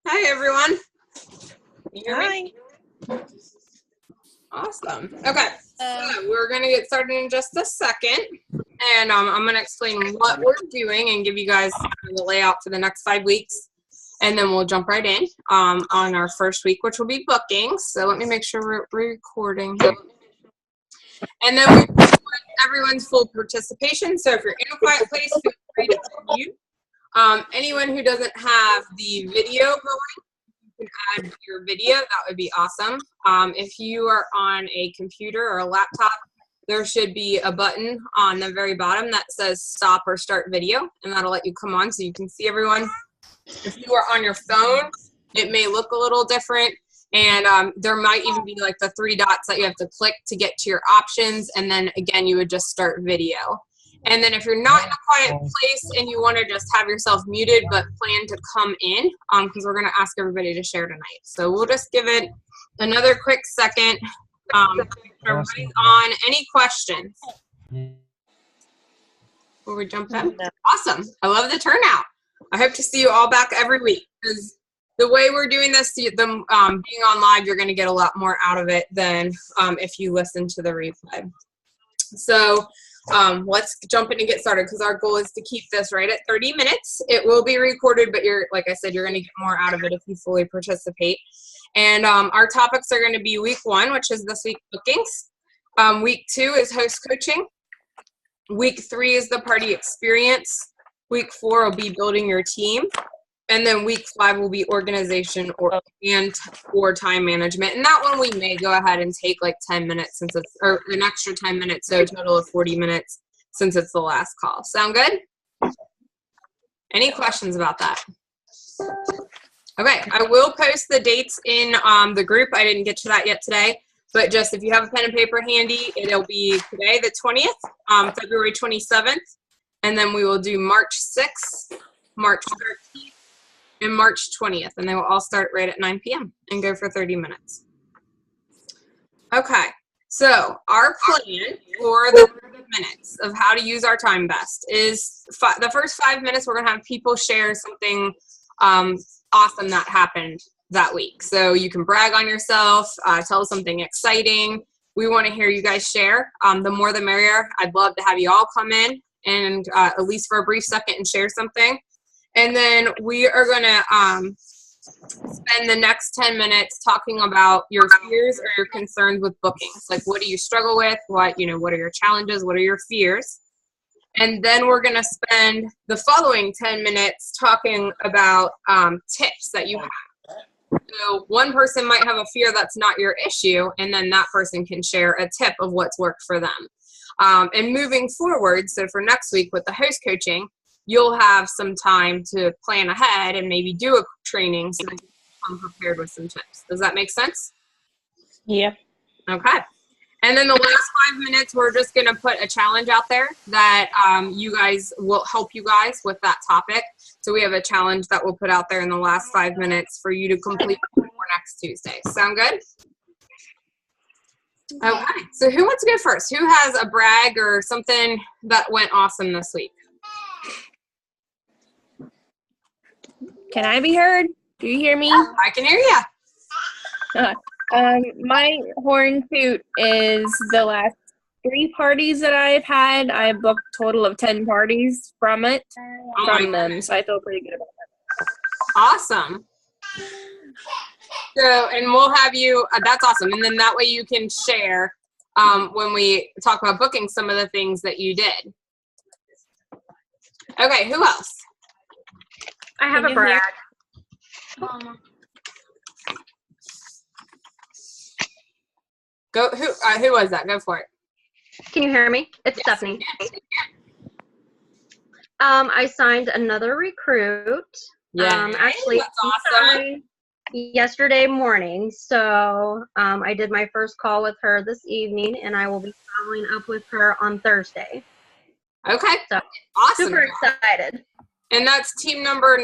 Hi, everyone. You hear Hi. me? Awesome. Okay, so we're going to get started in just a second, and I'm going to explain what we're doing and give you guys the layout for the next 5 weeks, and then we'll jump right in on our first week, which will be bookings. So let me make sure we're recording here. And then we want everyone's full participation. So if you're in a quiet place, feel free to unmute. Anyone who doesn't have the video going, you can add your video. That would be awesome. If you are on a computer or a laptop, there should be a button on the very bottom that says stop or start video, and that'll let you come on so you can see everyone. If you are on your phone, it may look a little different, and there might even be like the 3 dots that you have to click to get to your options, and then again, you would just start video. And then if you're not in a quiet place and you want to just have yourself muted but plan to come in, because we're going to ask everybody to share tonight. So we'll just give it another quick second. Everybody's on. Any questions? Before we jump in? Awesome. I love the turnout. I hope to see you all back every week, because the way we're doing this, being on live, you're going to get a lot more out of it than if you listen to the replay. So let's jump in and get started, because our goal is to keep this right at 30 minutes. It will be recorded, but like I said, you're going to get more out of it if you fully participate. And our topics are going to be week 1, which is this week's bookings. Week 2 is host coaching. Week 3 is the party experience. Week 4 will be building your team. And then week 5 will be organization or time management. And that one we may go ahead and take like 10 minutes or an extra 10 minutes, so a total of 40 minutes since it's the last call. Sound good? Any questions about that? Okay, I will post the dates in the group. I didn't get to that yet today, but just if you have a pen and paper handy, it'll be today, the 20th, February 27th, and then we will do March 6th, March 13th, and March 20th, and they will all start right at 9 p.m. and go for 30 minutes. Okay, so our plan for the 30 minutes of how to use our time best is the first 5 minutes, we're going to have people share something awesome that happened that week. So you can brag on yourself, tell us something exciting. We want to hear you guys share. The more the merrier. I'd love to have you all come in and at least for a brief second and share something. And then we are going to spend the next 10 minutes talking about your fears or your concerns with bookings. Like, what do you struggle with? What are your challenges? What are your fears? And then we're going to spend the following 10 minutes talking about tips that you have. So one person might have a fear that's not your issue, and then that person can share a tip of what's worked for them. And moving forward, so for next week with the host coaching, you'll have some time to plan ahead and maybe do a training so that you come prepared with some tips. Does that make sense? Yeah. Okay. And then the last 5 minutes, we're just going to put a challenge out there that you guys will help you guys with that topic. So we have a challenge that we'll put out there in the last 5 minutes for you to complete before next Tuesday. Sound good? Okay. So who wants to go first? Who has a brag or something that went awesome this week? Can I be heard? Do you hear me? I can hear you. My horn toot is the last 3 parties that I've had. I booked a total of 10 parties from them, so I feel pretty good about that. Awesome. So, and we'll have you, that's awesome. And then that way you can share when we talk about booking some of the things that you did. Okay, who else? I I have Can a you brag. Go. Who was that? Go for it. Can you hear me? It's Stephanie. I signed another recruit. Yeah. Actually, That's awesome. yesterday morning. So I did my first call with her this evening, and I will be following up with her on Thursday. Okay. So Awesome. super excited. And that's team number.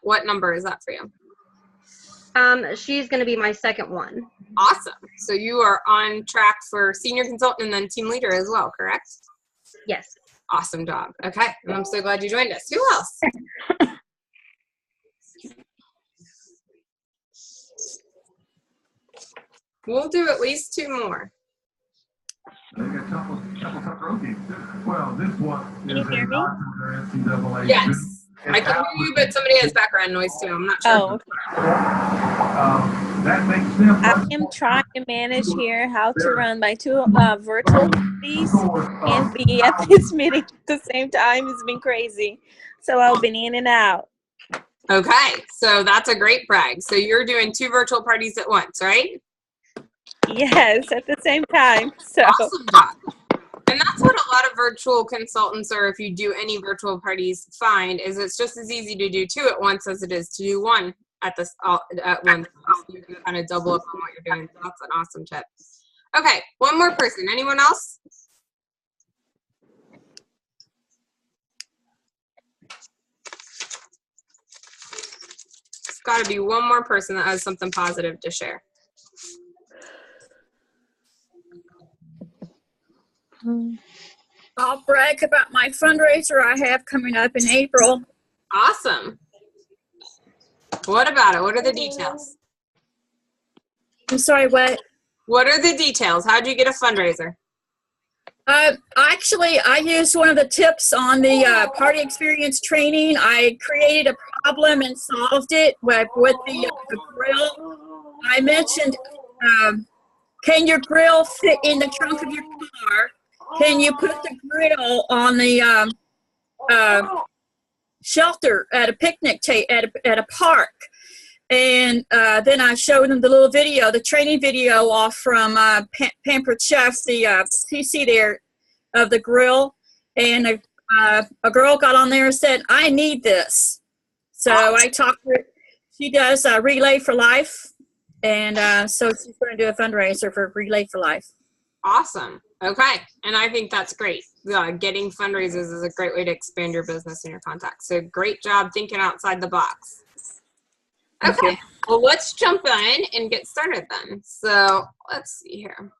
What number is that for you? She's going to be my second one. Awesome. So you are on track for senior consultant and then team leader as well, correct? Yes. Awesome job. Okay. And I'm so glad you joined us. Who else? We'll do at least two more. Well, this one Can you is hear a me? NCAA. Yes. I can hear you, but somebody has background noise too. I'm not sure. Oh, okay. That makes them. I am trying to manage here how to run my two virtual parties and be at this meeting at the same time. It's been crazy. So I've been in and out. Okay. So that's a great brag. So you're doing two virtual parties at once, right? Yes, at the same time. So Awesome job. And that's what a lot of virtual consultants, or if you do any virtual parties, find is it's just as easy to do two at once as it is to do one at once. You can kind of double up on what you're doing. So that's an awesome tip. Okay, one more person. Anyone else? It's got to be one more person that has something positive to share. I'll brag about my fundraiser I have coming up in April. Awesome. What about it? What are the details? I'm sorry, what? What are the details? How'd you get a fundraiser? Actually, I used one of the tips on the party experience training. I created a problem and solved it with the grill. I mentioned, can your grill fit in the trunk of your car? Can you put the grill on the shelter at a picnic at a park? And then I showed them the little video, the training video off from Pampered Chefs, the CC there of the grill. And a girl got on there and said, I need this. So I talked to her. She does Relay for Life. And so she's going to do a fundraiser for Relay for Life. Awesome. Okay. And I think that's great. Getting fundraisers is a great way to expand your business and your contacts. So great job thinking outside the box. Okay. Well, let's jump in and get started then. So let's see here.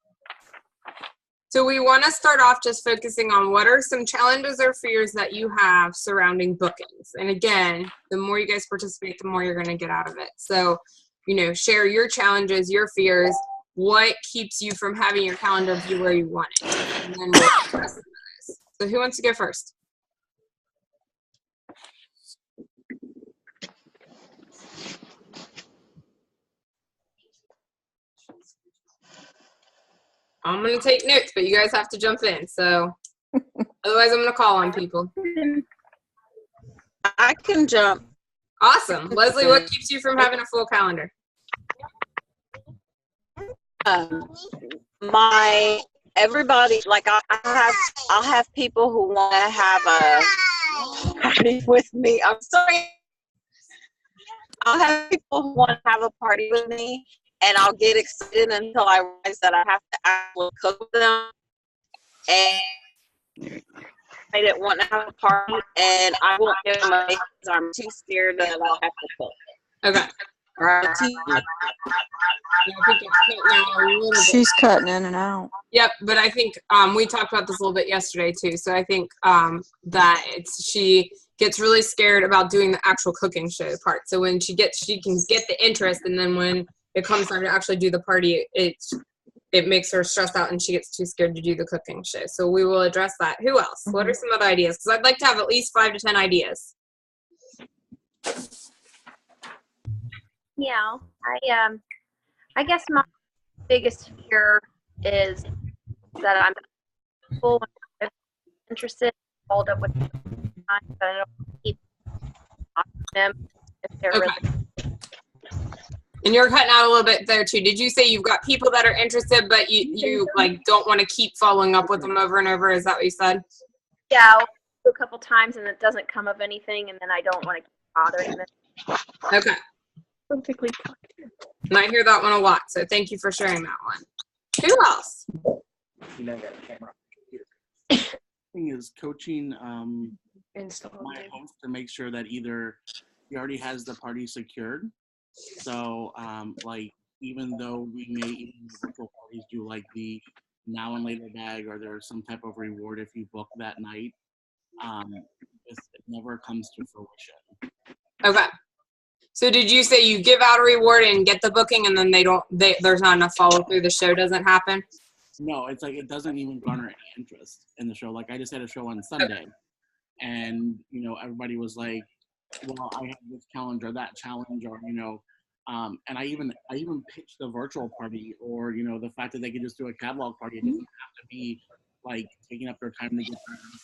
So we want to start off just focusing on what are some challenges or fears that you have surrounding bookings. And again, the more you guys participate, the more you're going to get out of it. So, share your challenges, your fears. What keeps you from having your calendar view where you want it? And then we'll address some of this. So who wants to go first? I'm going to take notes, but you guys have to jump in. So otherwise I'm going to call on people. I can jump. Awesome. Leslie, what keeps you from having a full calendar? Everybody, like I'll have people who want to have a party with me. I'm sorry. I'll have people who want to have a party with me, and I'll get excited until I realize that I have to actually cook with them. And I didn't want to have a party, and I won't give them a because I'm too scared that I'll have to cook. Okay. She's cutting in and out. Yep, but I think we talked about this a little bit yesterday too. So I think that she gets really scared about doing the actual cooking show part. So when she can get the interest, and then when it comes time to actually do the party, it makes her stressed out and she gets too scared to do the cooking show. So we will address that. Who else? What are some other ideas? Because I'd like to have at least 5 to 10 ideas. Yeah, I guess my biggest fear is that I'm full and interested, followed up with time, but I don't keep them if they're Okay. really. And you're cutting out a little bit there too. Did you say you've got people that are interested, but you like don't want to keep following up with them over and over? Is that what you said? Yeah, I'll do a couple times and it doesn't come of anything, and then I don't want to keep bothering them. Okay. Perfectly. And I hear that one a lot, so thank you for sharing that one. Who else? Thing is coaching Install. my host to make sure that either he already has the party secured. So like even though we may even virtual parties do like the now and later bag or there's some type of reward if you book that night, it never comes to fruition. Okay. So did you say you give out a reward and get the booking, and then there's not enough follow through? The show doesn't happen. No, it's like it doesn't even garner any interest in the show. Like I just had a show on Sunday, and you know everybody was like, "Well, I have this challenge or that challenge," or you know, and I even pitched the virtual party, or you know, the fact that they could just do a catalog party. It doesn't have to be like taking up their time to get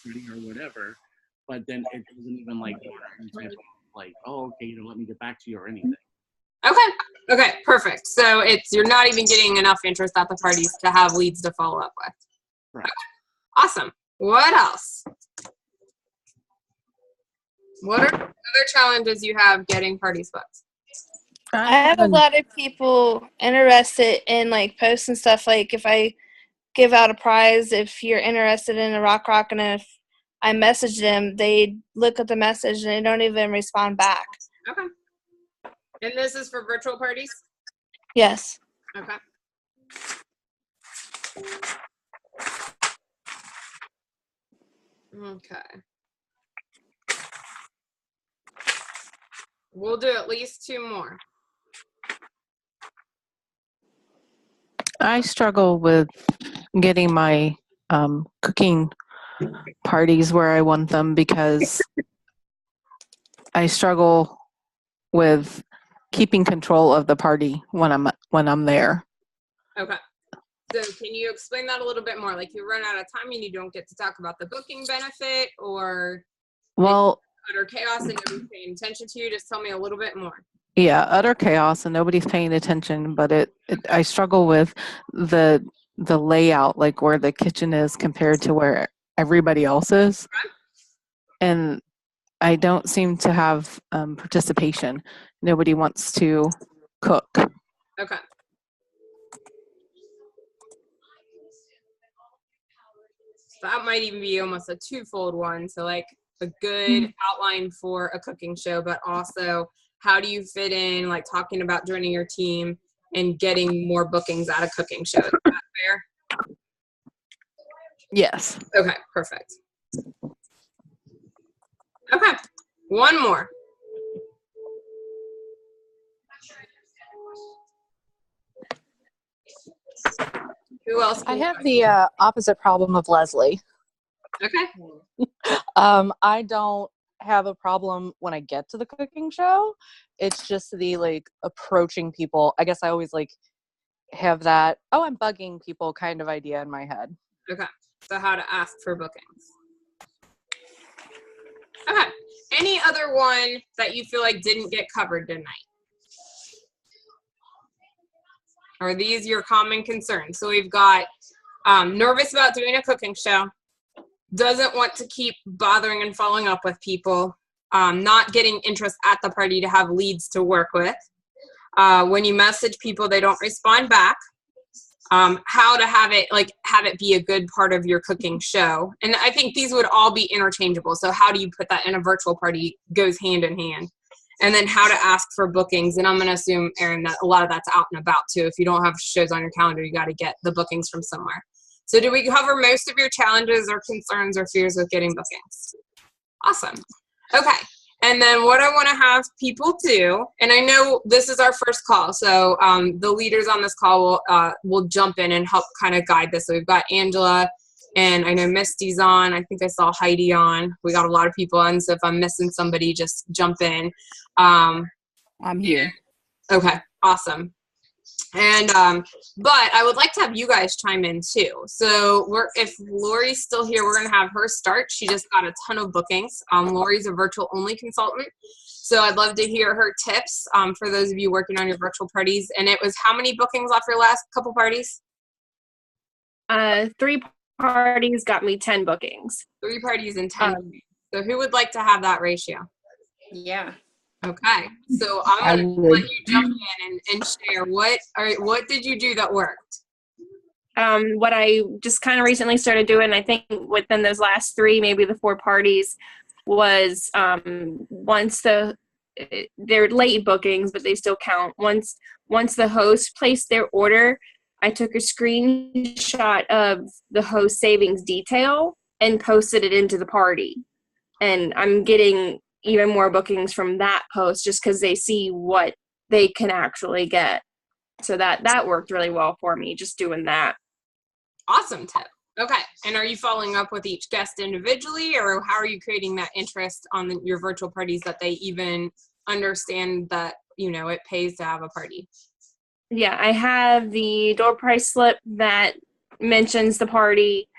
ready or whatever. But then it doesn't even like garner any type of like, "Oh, okay, you know, let me get back to you" or anything. Okay, perfect. So you're not even getting enough interest at the parties to have leads to follow up with. Right. Okay. Awesome. What else? What are other challenges you have getting parties booked? I have a lot of people interested in like posts and stuff. Like if I give out a prize, if you're interested in a rock, and if I message them, they look at the message and they don't even respond back. Okay. And this is for virtual parties? Yes. Okay. Okay. We'll do at least 2 more. I struggle with getting my cooking parties where I want them because I struggle with keeping control of the party when I'm there. Okay. So can you explain that a little bit more? Like you run out of time and you don't get to talk about the booking benefit, or Well, utter chaos and nobody's paying attention to you? Just tell me a little bit more. yeah, utter chaos and nobody's paying attention, but I struggle with the layout, like where the kitchen is compared to where everybody else is. And I don't seem to have participation. Nobody wants to cook. Okay. So that might even be almost a twofold one. So like a good outline for a cooking show, but also how do you fit in like talking about joining your team and getting more bookings at a cooking show? Is that fair? Yes. Okay, perfect. Okay, one more. Who else? I have the opposite problem of Leslie. Okay. I don't have a problem when I get to the cooking show. It's just the like approaching people. I guess I always like have that, oh, I'm bugging people kind of idea in my head. Okay. So how to ask for bookings. Okay. Any other one that you feel like didn't get covered tonight? Are these your common concerns? So we've got nervous about doing a cooking show, doesn't want to keep bothering and following up with people, not getting interest at the party to have leads to work with. When you message people, they don't respond back. How to have it be a good part of your cooking show. And I think these would all be interchangeable. So how do you put that in a virtual party goes hand in hand. And then how to ask for bookings. And I'm going to assume, Erin, that a lot of that's out and about too. If you don't have shows on your calendar, you got to get the bookings from somewhere. So did we cover most of your challenges or concerns or fears with getting bookings? Awesome. Okay. And then what I want to have people do, and I know this is our first call, so the leaders on this call will jump in and help kind of guide this. So we've got Angela, and I know Misty's on. I think I saw Heidi on. We got a lot of people on, so if I'm missing somebody, just jump in. I'm here. Okay, awesome. And but I would like to have you guys chime in too. So if Lori's still here, we're gonna have her start. She just got a ton of bookings. Lori's a virtual only consultant, so I'd love to hear her tips for those of you working on your virtual parties. And it was how many bookings off your last couple parties? 3 parties got me 10 bookings. 3 parties and 10 bookings. So who would like to have that ratio? Yeah. Okay, so I'm gonna let you jump in and share what did you do that worked? What I just kind of recently started doing, I think within those last 3, maybe the 4 parties, was once they're late bookings, but they still count. Once the host placed their order, I took a screenshot of the host savings detail and posted it into the party. And I'm getting even more bookings from that post just because they see what they can actually get. So that worked really well for me, just doing that. Awesome tip. Okay, and are you following up with each guest individually, or how are you creating that interest on your virtual parties that they even understand that, it pays to have a party? Yeah, I have the door price slip that mentions the party.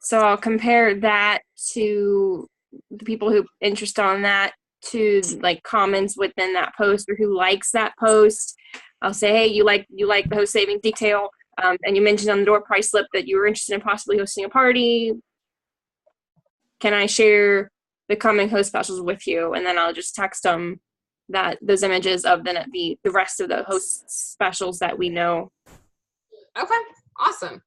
So I'll compare that to the people who interest on that to like comments within that post or who likes that post. I'll say, hey, you like the host savings detail, and you mentioned on the door price slip that you were interested in possibly hosting a party. Can I share the coming host specials with you? And then I'll just text them those images of the rest of the host specials that we know. Okay, awesome.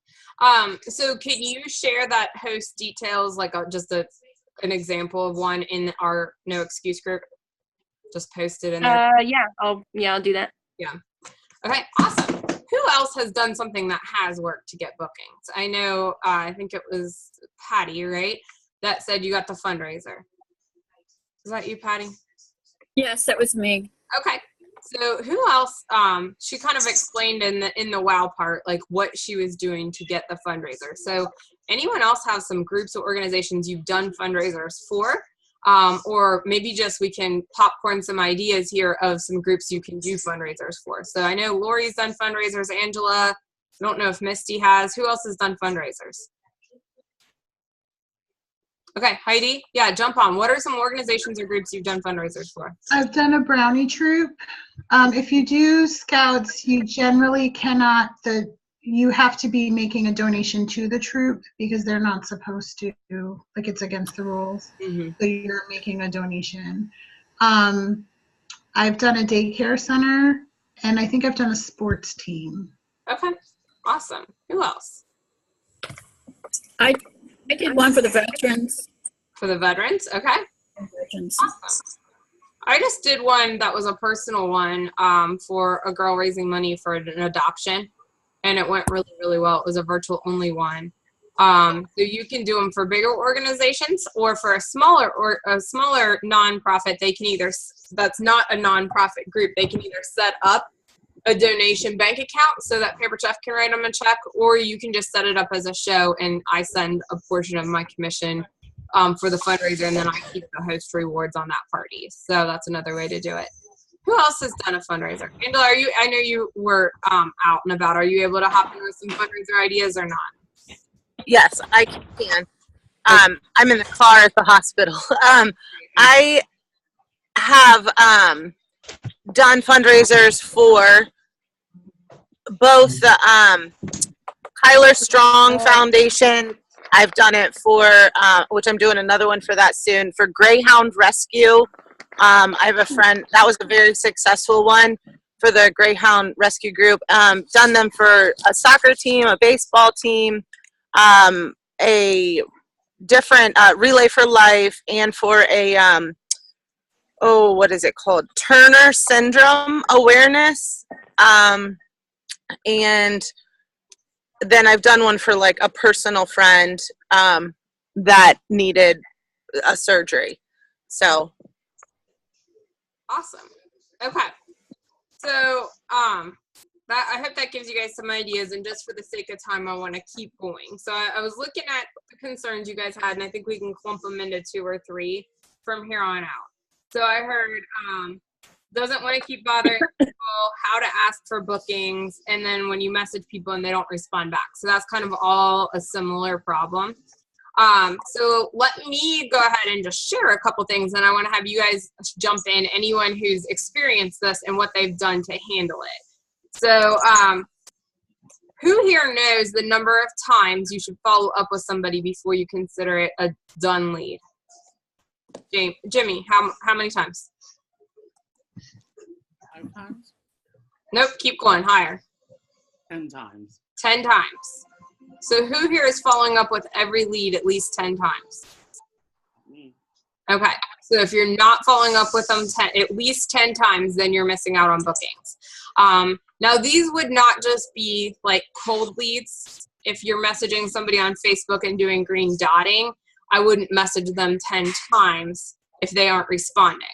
So can you share that host details, like just an example of one in our No Excuse group? Just post it in there. I'll do that. Yeah. Okay, awesome. Who else has done something that has worked to get bookings? I know, I think it was Patty, right? That said you got the fundraiser. Is that you, Patty? Yes, that was me. Okay. So who else, she kind of explained in the wow part, like what she was doing to get the fundraiser. So anyone else have some groups or organizations you've done fundraisers for? Or maybe just we can popcorn some ideas here of some groups you can do fundraisers for. So I know Lori's done fundraisers, Angela. I don't know if Misty has. Who else has done fundraisers? Okay, Heidi, yeah, jump on. What are some organizations or groups you've done fundraisers for? I've done a brownie troop. If you do scouts, you generally cannot, you have to be making a donation to the troop because they're not supposed to, like it's against the rules. Mm-hmm. So you're making a donation. I've done a daycare center, and I think I've done a sports team. Okay, awesome. Who else? I did one for the veterans. For the veterans, okay. Veterans. Awesome. I just did one that was a personal one for a girl raising money for an adoption, and it went really, really well. It was a virtual only one. So you can do them for bigger organizations or for a smaller nonprofit. They can either, that's not a nonprofit group, they can either set up a donation bank account so that Paper Chef can write them a check, or you can just set it up as a show and I send a portion of my commission for the fundraiser, and then I keep the host rewards on that party. So that's another way to do it. Who else has done a fundraiser? Angela, I know you were out and about. Are you able to hop in with some fundraiser ideas or not? Yes, I can. I'm in the car at the hospital. I have done fundraisers for both the Kyler Strong Foundation. I've done it for, which I'm doing another one for that soon, for Greyhound Rescue. I have a friend, that was a very successful one for the Greyhound Rescue Group. Done them for a soccer team, a baseball team, a different Relay for Life, and for a, what is it called? Turner Syndrome Awareness. And then I've done one for like a personal friend that needed a surgery. So. Awesome. Okay. So I hope that gives you guys some ideas, and just for the sake of time, I want to keep going. So I was looking at the concerns you guys had, and I think we can clump them into 2 or 3 from here on out. So I heard doesn't want to keep bothering people, how to ask for bookings, and then when you message people and they don't respond back. So that's kind of all a similar problem. So let me go ahead and just share a couple things, and I want to have you guys jump in, anyone who's experienced this and what they've done to handle it. So who here knows the number of times you should follow up with somebody before you consider it a done lead? Jimmy, how many times? 5 times? Nope, keep going, higher. 10 times. 10 times. So who here is following up with every lead at least 10 times? Me. Okay, so if you're not following up with them at least 10 times, then you're missing out on bookings. Now, these would not just be like cold leads. If you're messaging somebody on Facebook and doing green dotting, I wouldn't message them 10 times if they aren't responding.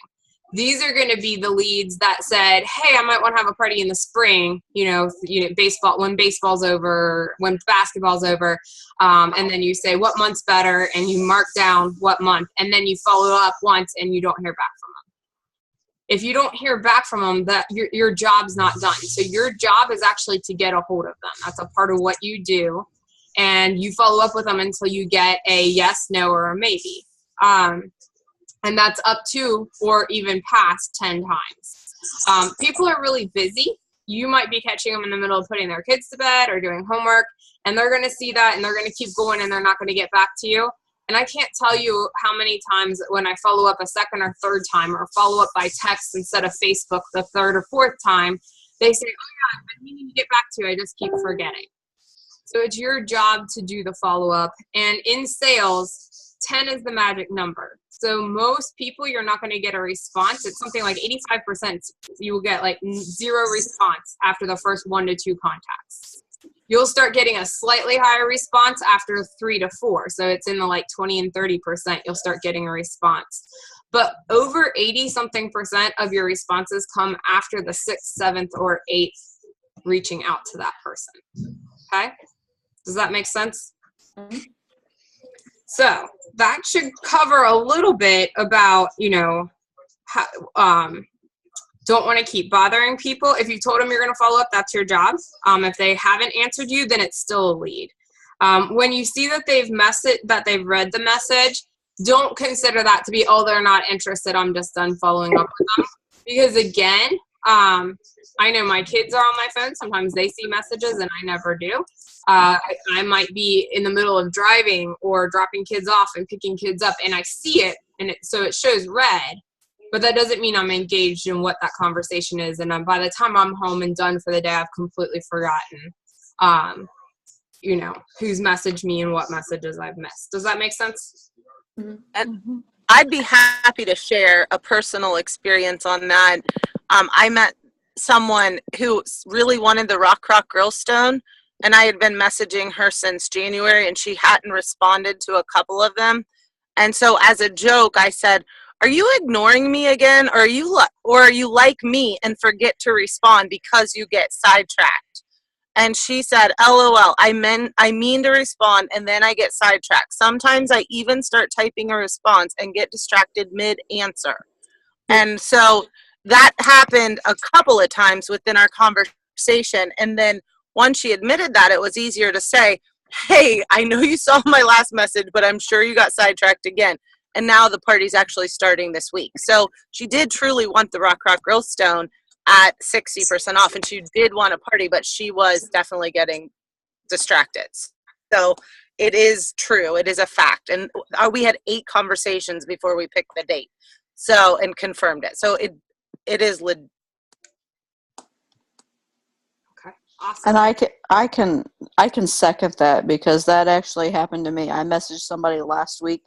These are going to be the leads that said, hey, I might want to have a party in the spring, baseball, when baseball's over, when basketball's over. And then you say, what month's better? And you mark down what month. And then you follow up once and you don't hear back from them. If you don't hear back from them, that your job's not done. So your job is actually to get a hold of them. That's a part of what you do. And you follow up with them until you get a yes, no, or a maybe. And that's up to or even past 10 times. People are really busy. You might be catching them in the middle of putting their kids to bed or doing homework, and they're going to see that, and they're going to keep going, and they're not going to get back to you. And I can't tell you how many times when I follow up a second or third time, or follow up by text instead of Facebook the third or fourth time, they say, oh yeah, I've been meaning to get back to you, I just keep forgetting. So it's your job to do the follow-up. And in sales, 10 is the magic number. So most people, you're not going to get a response. It's something like 85%. You will get like 0 response after the first 1 to 2 contacts. You'll start getting a slightly higher response after 3 to 4. So it's in the like 20 and 30%. You'll start getting a response. But over 80-something% of your responses come after the 6th, 7th, or 8th reaching out to that person. Okay? Does that make sense? Mm-hmm. So that should cover a little bit about, how, don't want to keep bothering people. If you told them you're going to follow up, that's your job. If they haven't answered you, then it's still a lead. When you see that they've read the message, don't consider that to be, oh, they're not interested, I'm just done following up with them. Because again, I know my kids are on my phone. Sometimes they see messages and I never do. I might be in the middle of driving or dropping kids off and picking kids up, and I see it, and so it shows red, but that doesn't mean I'm engaged in what that conversation is. And by the time I'm home and done for the day, I've completely forgotten, who's messaged me and what messages I've missed. Does that make sense? And I'd be happy to share a personal experience on that. I met someone who really wanted the Rock Girl Stone, and I had been messaging her since January, and she hadn't responded to a couple of them. And so as a joke, I said, are you ignoring me again? Or are you like me and forget to respond because you get sidetracked? And she said, LOL, I mean to respond, and then I get sidetracked. Sometimes I even start typing a response and get distracted mid-answer. And so that happened a couple of times within our conversation. And then once she admitted that, it was easier to say, hey, I know you saw my last message, but I'm sure you got sidetracked again. And now the party's actually starting this week. So she did truly want the Rock Grill Stone at 60% off, and she did want a party, but she was definitely getting distracted. So it is true. It is a fact. And we had 8 conversations before we picked the date. So, and confirmed it. So it is legit. Awesome. And I can second that, because that actually happened to me. I messaged somebody last week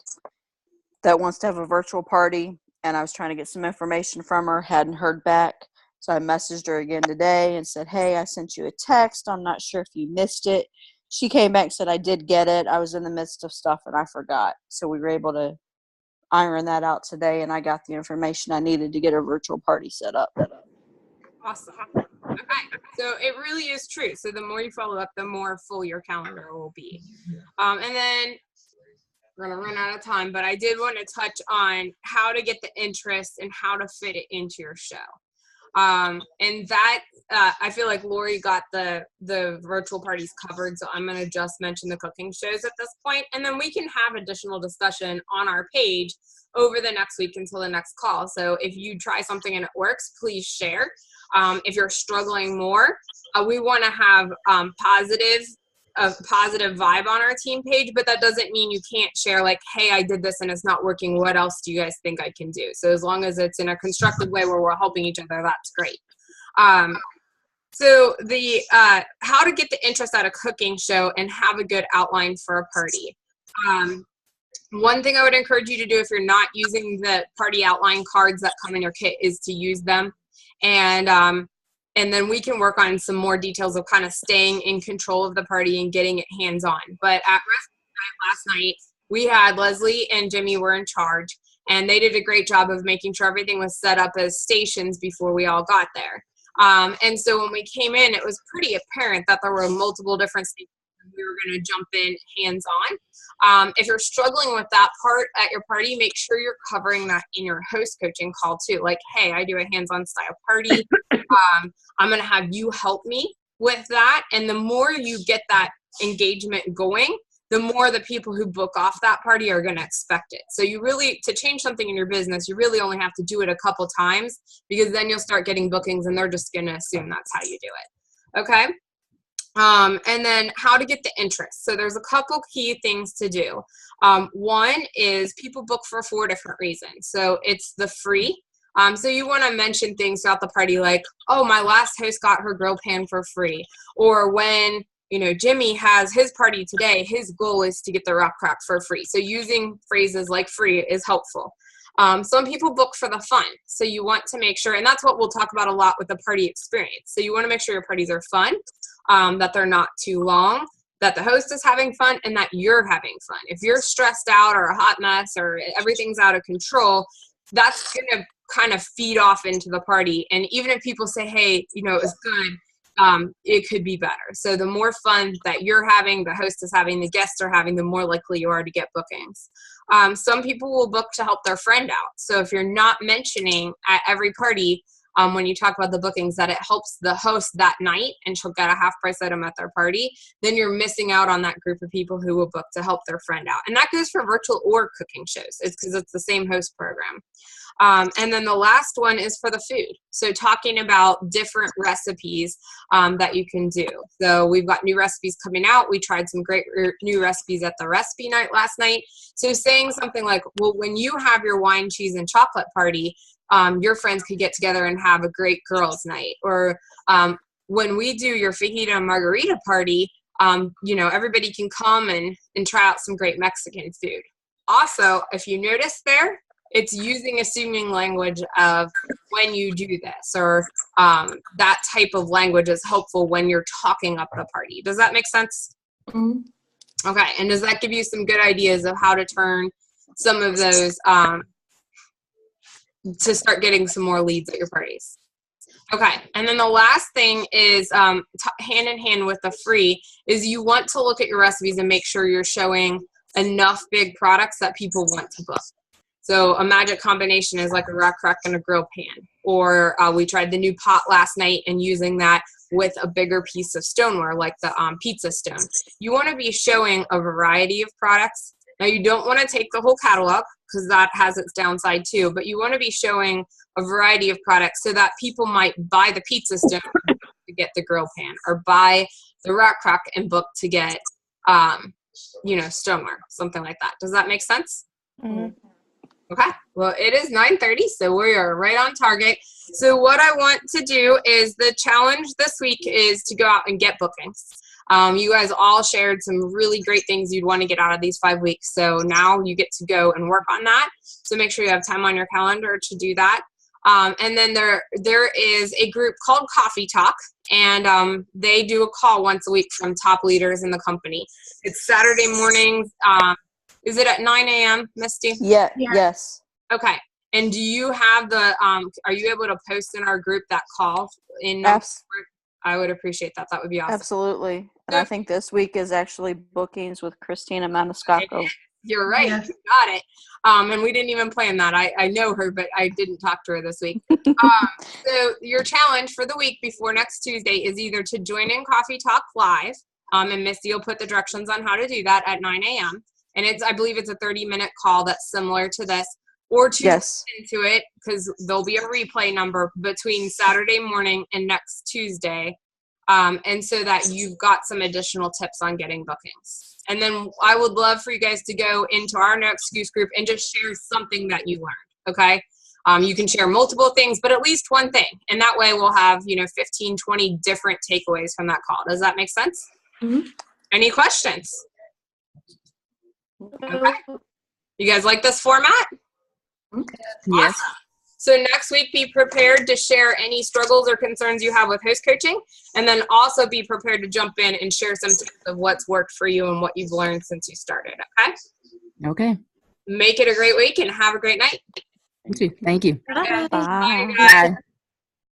that wants to have a virtual party, and I was trying to get some information from her, hadn't heard back. So I messaged her again today and said, hey, I sent you a text. I'm not sure if you missed it. She came back and said, I did get it. I was in the midst of stuff and I forgot. So we were able to iron that out today, and I got the information I needed to get a virtual party set up. Awesome. Okay, so it really is true. So the more you follow up, the more full your calendar will be. And then we're going to run out of time, but I did want to touch on how to get the interest and how to fit it into your show. And that, I feel like Lori got the virtual parties covered, so I'm going to just mention the cooking shows at this point, and then we can have additional discussion on our page over the next week until the next call. So if you try something and it works, please share. If you're struggling more, we want to have a positive vibe on our team page, but that doesn't mean you can't share like, hey, I did this and it's not working. What else do you guys think I can do? So as long as it's in a constructive way where we're helping each other, that's great. So the how to get the interest at a cooking show and have a good outline for a party. One thing I would encourage you to do if you're not using the party outline cards that come in your kit is to use them. And then we can work on some more details of kind of staying in control of the party and getting it hands-on. But at Recipe Night last night, we had Leslie and Jimmy were in charge, and they did a great job of making sure everything was set up as stations before we all got there. And so when we came in, it was pretty apparent that there were multiple different stations and we were going to jump in hands-on. If you're struggling with that part at your party, make sure you're covering that in your host coaching call too. Like, hey, I do a hands-on style party. I'm going to have you help me with that. And the more you get that engagement going, the more the people who book off that party are going to expect it. So you really, to change something in your business, you really only have to do it a couple times, because then you'll start getting bookings and they're just going to assume that's how you do it. Okay. And then how to get the interest. So there's a couple key things to do. One is people book for 4 different reasons. So it's the free. So you want to mention things throughout the party like, oh, my last host got her grill pan for free. Or when, you know, Jimmy has his party today, his goal is to get the rock crack for free. So using phrases like free is helpful. Some people book for the fun. So you want to make sure, and that's what we'll talk about a lot with the party experience. So you want to make sure your parties are fun, that they're not too long, that the host is having fun, and that you're having fun. If you're stressed out or a hot mess or everything's out of control, that's going to kind of feed off into the party. And even if people say, hey, you know, it was good, it could be better. So the more fun that you're having, the host is having, the guests are having, the more likely you are to get bookings. Some people will book to help their friend out. So if you're not mentioning at every party, when you talk about the bookings, that it helps the host that night and she'll get a half price item at their party, then you're missing out on that group of people who will book to help their friend out. And that goes for virtual or cooking shows. It's because it's the same host program. And then the last one is for the food. So talking about different recipes that you can do. So we've got new recipes coming out. We tried some great new recipes at the Recipe Night last night. So saying something like, well, when you have your wine, cheese, and chocolate party, your friends could get together and have a great girls' night. Or when we do your fajita and margarita party, you know, everybody can come and try out some great Mexican food. Also, if you notice there, it's using assuming language of when you do this, or that type of language is helpful when you're talking up the party. Does that make sense? Mm-hmm. Okay, and does that give you some good ideas of how to turn some of those to start getting some more leads at your parties? Okay, and then the last thing is hand in hand with the free is you want to look at your recipes and make sure you're showing enough big products that people want to book. So a magic combination is like a rock crack and a grill pan. Or we tried the new pot last night and using that with a bigger piece of stoneware like the pizza stone. You want to be showing a variety of products. Now you don't want to take the whole catalog because that has its downside too, but you want to be showing a variety of products so that people might buy the pizza stone to get the grill pan, or buy the rock crack and book to get, you know, stoneware, something like that. Does that make sense? Mm-hmm. Okay, well, it is 9:30, so we are right on target. So what I want to do is the challenge this week is to go out and get bookings. You guys all shared some really great things you'd want to get out of these 5 weeks. So now you get to go and work on that. So make sure you have time on your calendar to do that. And then there is a group called Coffee Talk, and they do a call once a week from top leaders in the company. It's Saturday mornings. Is it at 9 a.m., Misty? Yeah. Yes. Okay. And do you have the, are you able to post in our group that call in? I would appreciate that. That would be awesome. Absolutely. And I think this week is actually bookings with Christina Maniscalco. You're right. Yes. You got it. And we didn't even plan that. I know her, but I didn't talk to her this week. So your challenge for the week before next Tuesday is either to join in Coffee Talk Live, and Misty will put the directions on how to do that at 9 a.m. And I believe it's a 30-minute call that's similar to this, or to Yes. listen to it, because there'll be a replay number between Saturday morning and next Tuesday. And so that you've got some additional tips on getting bookings. And then I would love for you guys to go into our No Excuse group and just share something that you learned, okay? You can share multiple things, but at least one thing. And that way we'll have, 15, 20 different takeaways from that call. Does that make sense? Mm-hmm. Any questions? Okay. You guys like this format? Yes. Awesome. So next week, be prepared to share any struggles or concerns you have with host coaching, and then also be prepared to jump in and share some tips of what's worked for you and what you've learned since you started, okay? Okay. Make it a great week and have a great night. You too. Thank you. Okay. Bye. Bye, guys. Bye.